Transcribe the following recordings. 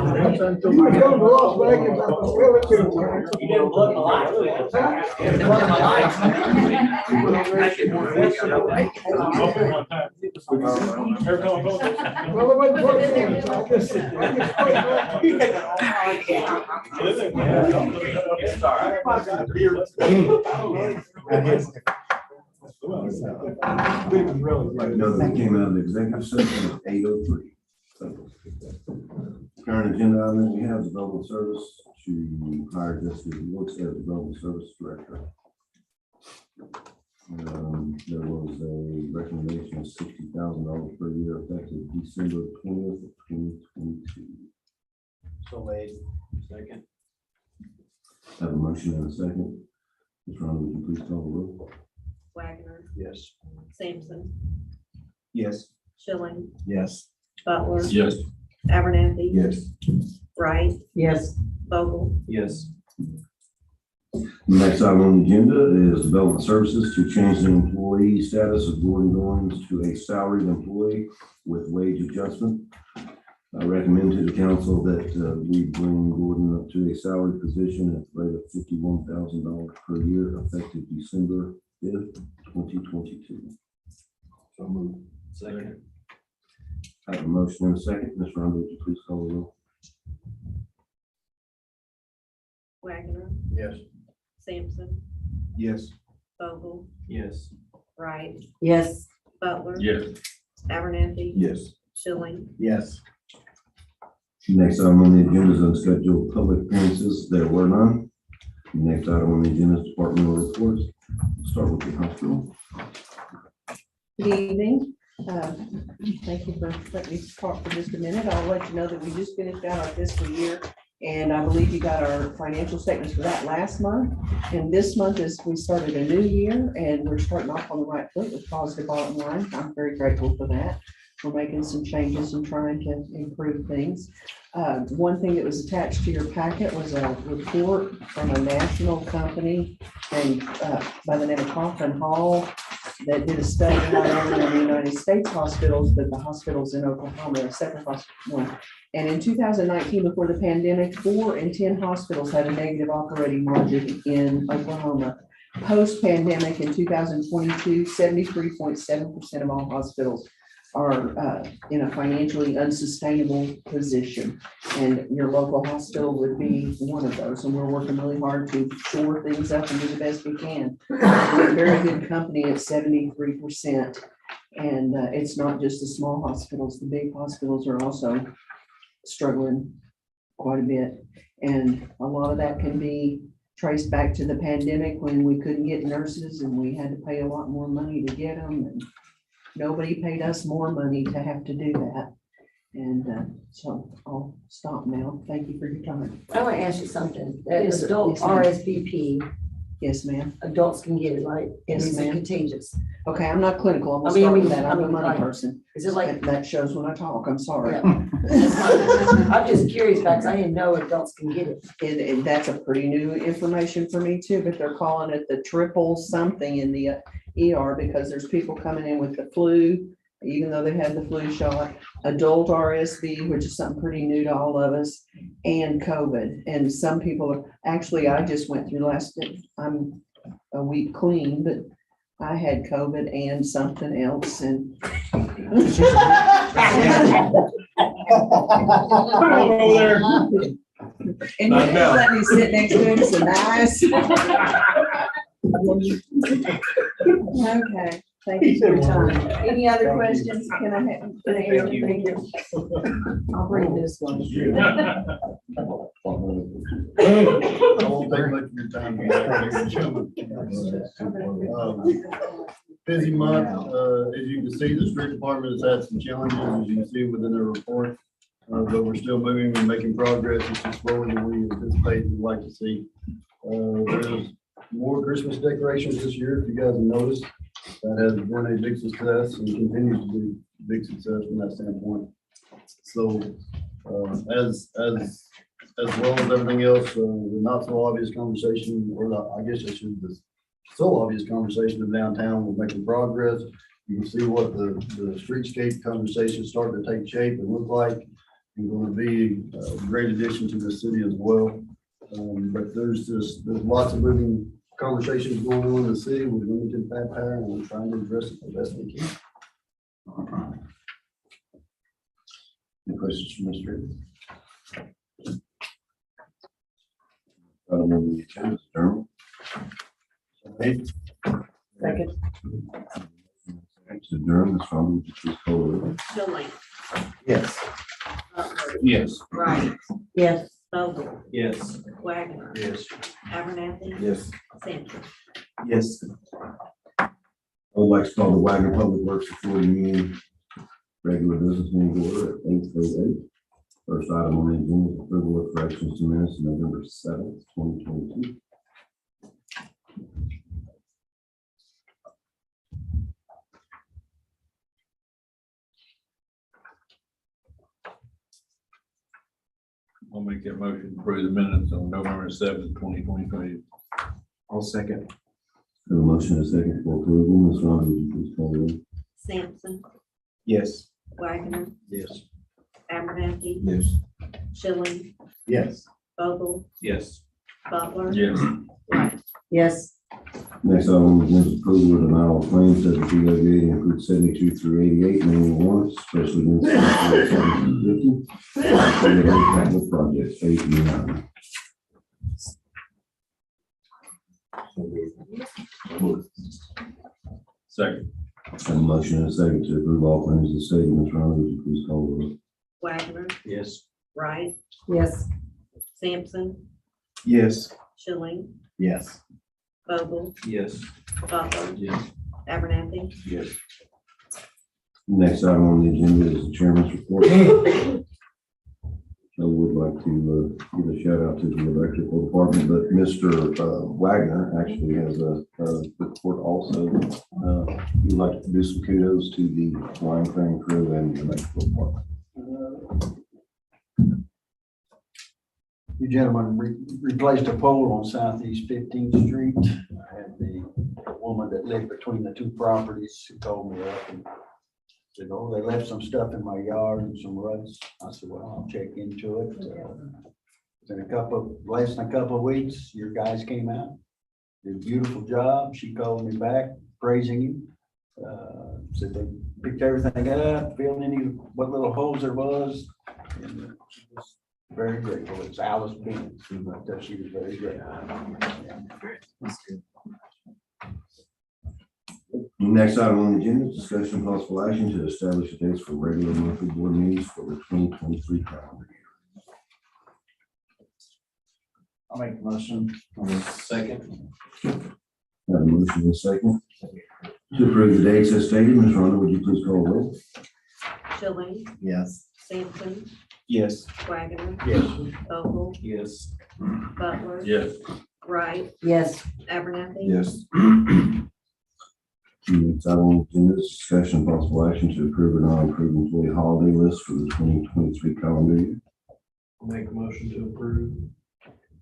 come to Las Vegas, I thought, well, it's good. You didn't plug the lights. You didn't plug my lights. Well, it wasn't working, so I guess It's all right. No, that came out of the executive session at 8:03. Current agenda item, we have development service to hire Jessica Woods as development service director. There was a recommendation of $60,000 per year effective December 20th, 2022. So made. Second. Have a motion and a second. Ms. Ronald, would you please call the roll? Wagner, Yes. Sampson, Yes. Schilling, Yes. Butler. Yes. Abernathy. Yes. Wright, Yes. Vogel, Yes. Next item on the agenda is development services to change the employee status of Gordon Goins to a salaried employee with wage adjustment. I recommend to the council that we bring Gordon up to a salaried position at the rate of $51,000 per year effective December 5th, 2022. So moved. Second. I have a motion and a second. Ms. Ronald, would you please call the roll? Wagner, Yes. Sampson, Yes. Vogel, Yes. Wright, Yes. Butler. Yes. Abernathy. Yes. Schilling, Yes. Next item on the agenda is unscheduled public appearances. There were none. Next item on the agenda is departmental reports. Start with the hospital. Good evening. Thank you for letting me talk for just a minute. I'll let you know that we just finished out our fiscal year. And I believe you got our financial statements for that last month. And this month is, we started a new year and we're starting off on the right foot with positive bottom line. I'm very grateful for that. We're making some changes and trying to improve things. One thing that was attached to your packet was a report from a national company and by the name of Coffin Hall that did a study not only on the United States hospitals, but the hospitals in Oklahoma, a separate hospital. And in 2019, before the pandemic, 4 in 10 hospitals had a negative operating margin in Oklahoma. Post-pandemic in 2022, 73.7% of all hospitals are in a financially unsustainable position. And your local hospital would be one of those. And we're working really hard to shore things up and do the best we can. We're a very good company at 73%. And it's not just the small hospitals, the big hospitals are also struggling quite a bit. And a lot of that can be traced back to the pandemic when we couldn't get nurses and we had to pay a lot more money to get them. And nobody paid us more money to have to do that. And so I'll stop now. Thank you for your time. I want to ask you something. That Yes, sir. adult Yes, ma'am. RSVP, Yes, ma'am. adults can get it, right? Yes, Is it ma'am. contagious? Okay, I'm not clinical. I'm I gonna mean, start I with mean- that. I'm I a mean, money like- person. Is it like, That shows when I talk. I'm sorry. yeah. I'm just curious, because I didn't know adults can get it. And that's a pretty new information for me too, but they're calling it the triple something in the ER because there's people coming in with the flu, even though they had the flu shot, adult RSV, which is something pretty new to all of us, and COVID. And some people are, actually, I just went through I'm a week clean, but I had COVID and something else and. Over there. And you just let me sit next to him, so nice. Okay, thank you for your time. Any other questions? Can I have? Thank you. Thank you. I'll bring this one. I won't take much of your time. Busy month, as you can see, the street department has had some challenges, as you can see within their report. But we're still moving and making progress. It's just slower than we anticipate and like to see. There's more Christmas decorations this year, if you guys have noticed. That has been a big success and continues to be a big success from that standpoint. So, as well as everything else, the not so obvious conversation, or I guess I should, the so obvious conversation of downtown, we're making progress. You can see what the streetscape conversation is starting to take shape and look like. going to be a great addition to the city as well. But there's lots of moving conversations going on in the city with limited manpower, and we're trying to address it the best we can. Any questions from Mr. Item on the agenda is adjournment. Second. To adjourn, Ms. Ronald, would you please call the roll? Schilling, Yes. Butler, Yes. Wright, Yes. Vogel, Yes. Wagner, Yes. Abernathy, Yes. Sampson. Yes. I would like to call the Wagner Public Works Authority meeting, regular business meeting to order at 8:08. First item on the agenda is approval of corrections to minutes of November 7th, 2022. I'll make that motion to approve the minutes on November 7th, 2022. I'll second. Have a motion and a second for approval. Ms. Ronald, would you please call the roll? Sampson, Yes. Wagner, Yes. Abernathy, Yes. Schilling, Yes. Vogel, Yes. Butler. Yes. Wright. Yes. Next item is approval of denial of claims that the PWA include 72 through 88 manual warrants, especially against 750. Capital projects 8 and 9. Second. Have a motion and a second to approve all claims as stated. Ms. Ronald, would you please call the roll? Wagner, Yes. Wright, Yes. Sampson, Yes. Schilling, Yes. Vogel, Yes. Butler, Yes. Abernathy, Yes. Next item on the agenda is the chairman's report. I would like to give a shout out to the electrical department, but Mr. Wagner actually has a report also. We'd like to do some kudos to the line crane crew and the electrical department. You gentlemen replaced a pole on Southeast 15th Street. I had the woman that lived between the two properties who called me up and said, oh, they left some stuff in my yard and some ruts. I said, well, I'll check into it. Less than a couple of weeks, your guys came out, did a beautiful job. She called me back praising him. Said they picked everything up, filled what little holes there was. And she was very grateful. It's Alice Benz, but she was very grateful. Next item on the agenda is discussion of possible action to establish the dates for regular monthly board meetings for the 2023 calendar year. I'll make the motion. Second. Have a motion and a second to approve the dates as stated. Ms. Ronald, would you please call the roll? Schilling, Yes. Sampson, Yes. Wagner, Yes. Vogel, Yes. Butler, Yes. Wright, Yes. Abernathy. Yes. Next item on the agenda is discussion of possible action to approve or not approve employee holiday list for the 2023 calendar year. I'll make a motion to approve.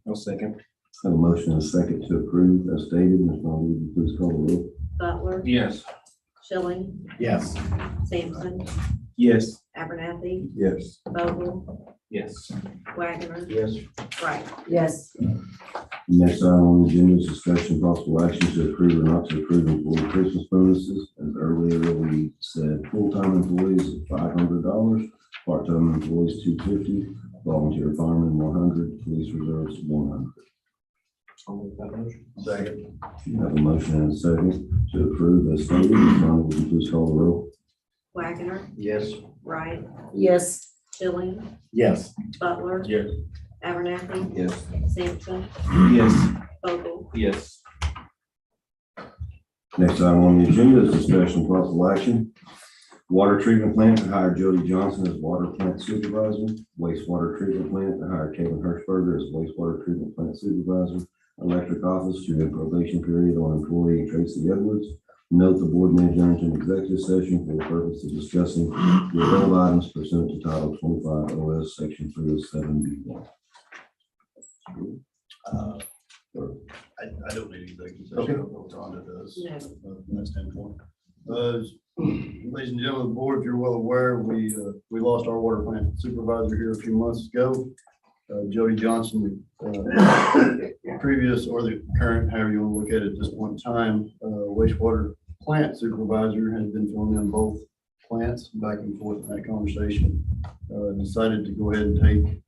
I'll second. Have a motion and a second to approve as stated. Ms. Ronald, would you please call the roll? Butler, Yes. Schilling, Yes. Sampson, Yes. Abernathy, Yes. Vogel, Yes. Wagner, Yes. Wright. Yes. Next item on the agenda is discussion of possible action to approve or not to approve employee Christmas bonuses. As earlier we said, full-time employees $500, part-time employees $250, volunteer firemen $100, police reserves $100. I'll make that motion. Second. You have a motion and a second to approve as stated. Ms. Ronald, would you please call the roll? Wagner, Yes. Wright, Yes. Schilling, Yes. Butler, Yes. Abernathy, Yes. Sampson, Yes. Vogel, Yes. Next item on the agenda is discussion of possible action. Water treatment plant to hire Jody Johnson as water plant supervisor. Wastewater treatment plant to hire Kevin Hirschberger as wastewater treatment plant supervisor. Electric office to end probation period on employee Tracy Edwards. Note the board may adjourn to an executive session for the purpose of discussing the above items pursuant to Title 25 OS Section 307B1. I don't need anything. Okay. Rhonda does. no, From that standpoint. Ladies and gentlemen of the board, if you're well aware, we lost our water plant supervisor here a few months ago. Jody Johnson, previous or the current, however you want to look at it at this point in time, wastewater plant supervisor has been filling in both plants back and forth in that conversation. Decided to go ahead and take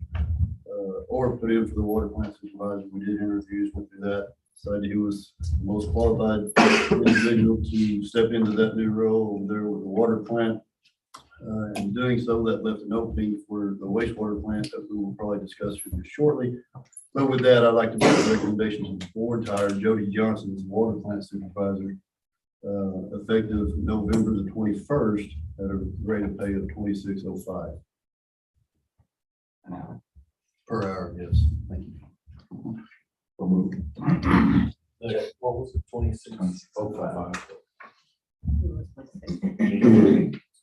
or put in for the water plant supervisor. We did interviews, went through that. Decided he was the most qualified individual to step into that new role over there with the water plant. In doing so, that left an opening for the wastewater plant that we will probably discuss with you shortly. But with that, I'd like to make a recommendation to the board to hire Jody Johnson as water plant supervisor, effective November the 21st at a rate of pay of $26.05 per hour. Yes, thank you. What was it, 26:05?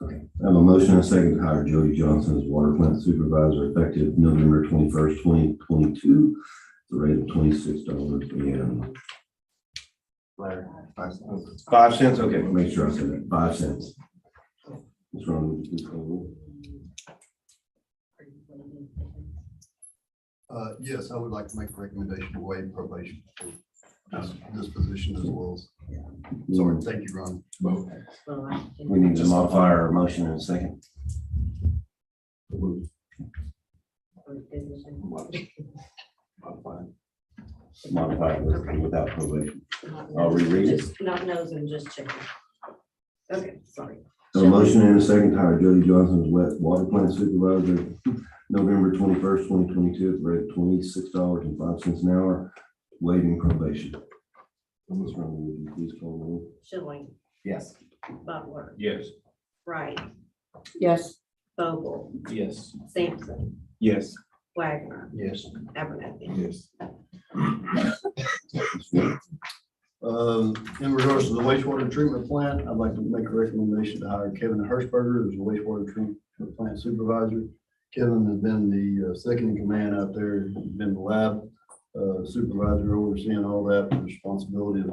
I have a motion and a second to hire Jody Johnson as water plant supervisor effective November 21st, 2022, the rate of $26 and 5 cents. Okay, make sure I said that. 5 cents. What's wrong with this? Yes, I would like to make a recommendation to waive probation for this position as well as. Sorry, thank you, Ron. We need to modify our motion in a second. Modify it without probation. I'll reread it. Just not nose and just checking. Okay, sorry. So a motion and a second to hire Jody Johnson as water plant supervisor, November 21st, 2022, at the rate of $26.05 an hour, waiving probation. Ms. Rowland, would you please call the roll? Schilling, Yes. Butler, Yes. Wright, Yes. Vogel, Yes. Sampson, Yes. Wagner, Yes. Abernathy. Yes. In regards to the wastewater treatment plant, I'd like to make a recommendation to hire Kevin Hirschberger as a wastewater treatment plant supervisor. Kevin has been the second in command out there, been the lab supervisor overseeing all that, the responsibility of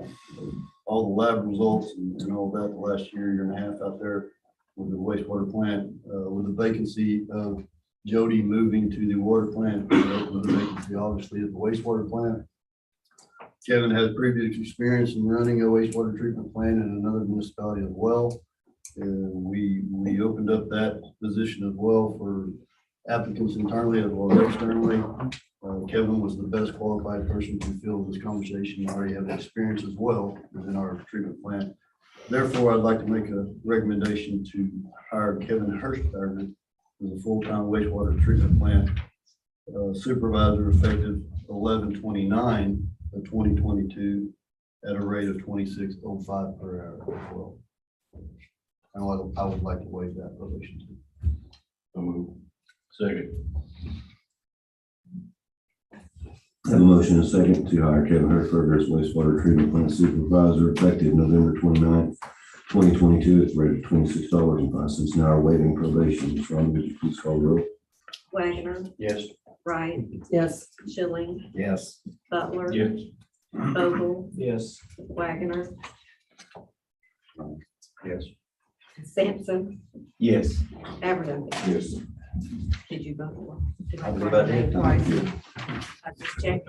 all the lab results and all that the last year and a half out there with the wastewater plant, with the vacancy of Jody moving to the water plant, with the vacancy obviously at the wastewater plant. Kevin has previous experience in running a wastewater treatment plant in another municipality as well. And we opened up that position as well for applicants internally as well as externally. Kevin was the best qualified person to fill this conversation. He already have experience as well within our treatment plant. Therefore, I'd like to make a recommendation to hire Kevin Hirschberger as a full-time wastewater treatment plant supervisor effective 11/29 of 2022 at a rate of $26.05 per hour as well. And I would like to waive that probation too. So move. Second. I have a motion and a second to hire Kevin Hirschberger as wastewater treatment plant supervisor effective November 29th, 2022, at the rate of $26.05 an hour, waiving probation. Ms. Rowland, would you please call the roll? Wagner, Yes. Wright, Yes. Schilling, Yes. Butler, Yes. Vogel, Yes. Wagner, Yes. Sampson, Yes. Abernathy. Yes. Did you vote? Did I believe I did. Twice. I just checked.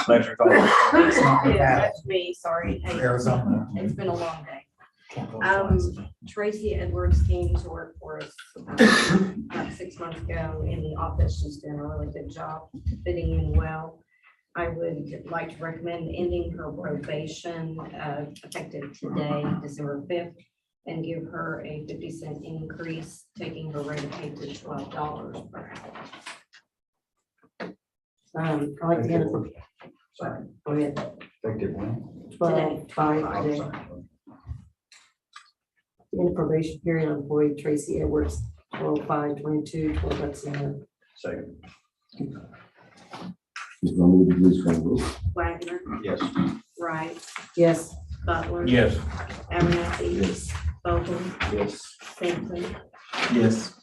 Thanks for calling. Yeah, that's me, sorry. Hey, Arizona. it's been a long day. Tracy Edwards came to work for us about 6 months ago in the office. She's doing a really good job, fitting in well. I would like to recommend ending her probation effective today, December 5th, and give her a 50-cent increase, taking her rate of pay to $12 per hour. I like the end of. Sorry, go ahead. Effective when? 12/5 today. In the probation period, employee Tracy Edwards, 12/5/22, $12 an hour. Second. Ms. Rowland, would you please call the roll? Wagner, Yes. Wright, Yes. Butler. Yes. Abernathy. Yes. Vogel, Yes. Sampson, Yes.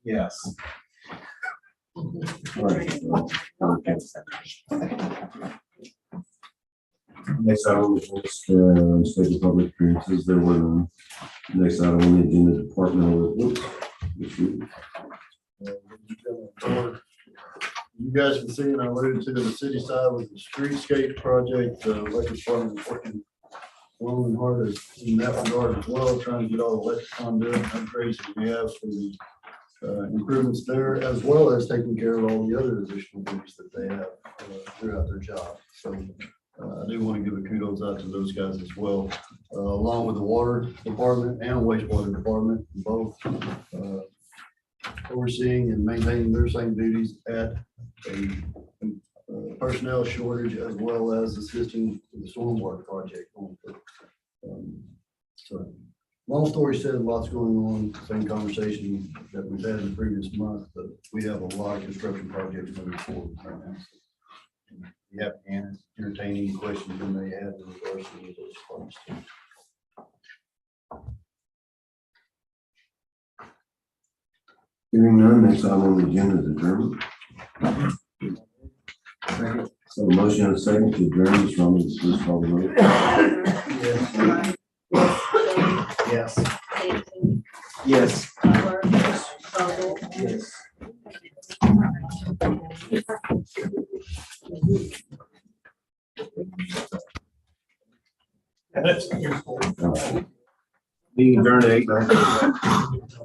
Yes. Tracy. Next item is just state public appearances. There were none. Next item on the agenda, departmental reports. You guys can see, and I alluded to the city side with the streetscape project, the electric department is working long and hard in that regard as well, trying to get all the electric conduit and upgrades that we have for the improvements there, as well as taking care of all the other additional duties that they have throughout their job. So I do want to give a kudos out to those guys as well, along with the water department and wastewater department, both overseeing and maintaining their same duties at a personnel shortage, as well as assisting with the stormwater project. So long story said, lots going on, same conversation that we've had in the previous month, but we have a lot of construction projects moving forward right now. You have to entertain any questions you may have in regards to those points. Hearing none, next item on the agenda is adjournment. So a motion and a second to adjourn. Ms. Romans, please call the vote. Yes. Hanson, Yes. Butler, Vogel, Yes. Being adjourned at 8:09.